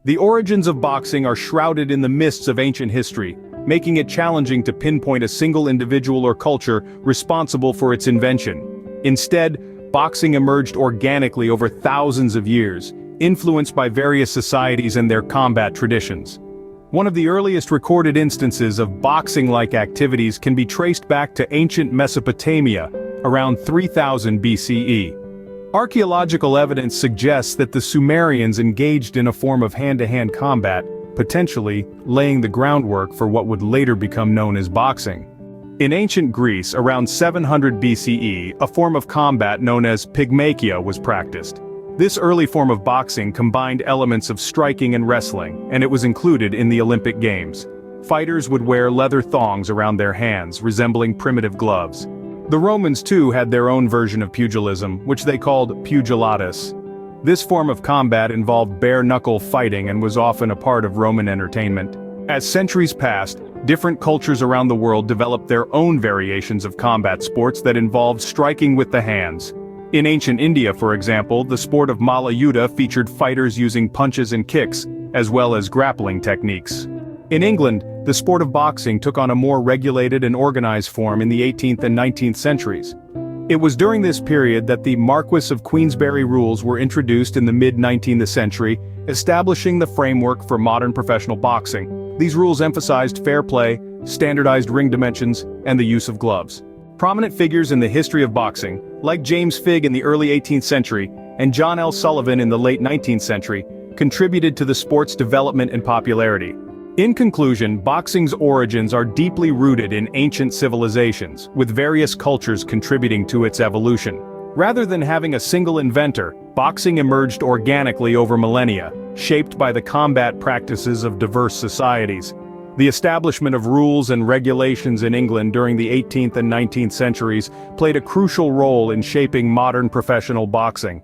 The origins of boxing are shrouded in the mists of ancient history, making it challenging to pinpoint a single individual or culture responsible for its invention. Instead, boxing emerged organically over thousands of years, influenced by various societies and their combat traditions. One of the earliest recorded instances of boxing-like activities can be traced back to ancient Mesopotamia, around 3000 BCE. Archaeological evidence suggests that the Sumerians engaged in a form of hand-to-hand combat, potentially laying the groundwork for what would later become known as boxing. In ancient Greece, around 700 BCE, a form of combat known as Pygmachia was practiced. This early form of boxing combined elements of striking and wrestling, and it was included in the Olympic Games. Fighters would wear leather thongs around their hands, resembling primitive gloves. The Romans too had their own version of pugilism, which they called Pugilatus. This form of combat involved bare-knuckle fighting and was often a part of Roman entertainment. As centuries passed, different cultures around the world developed their own variations of combat sports that involved striking with the hands. In ancient India, for example, the sport of Malla Yuddha featured fighters using punches and kicks, as well as grappling techniques. In England, the sport of boxing took on a more regulated and organized form in the 18th and 19th centuries. It was during this period that the Marquess of Queensberry rules were introduced in the mid-19th century, establishing the framework for modern professional boxing. These rules emphasized fair play, standardized ring dimensions, and the use of gloves. Prominent figures in the history of boxing, like James Figg in the early 18th century and John L. Sullivan in the late 19th century, contributed to the sport's development and popularity. In conclusion, boxing's origins are deeply rooted in ancient civilizations, with various cultures contributing to its evolution. Rather than having a single inventor, boxing emerged organically over millennia, shaped by the combat practices of diverse societies. The establishment of rules and regulations in England during the 18th and 19th centuries played a crucial role in shaping modern professional boxing.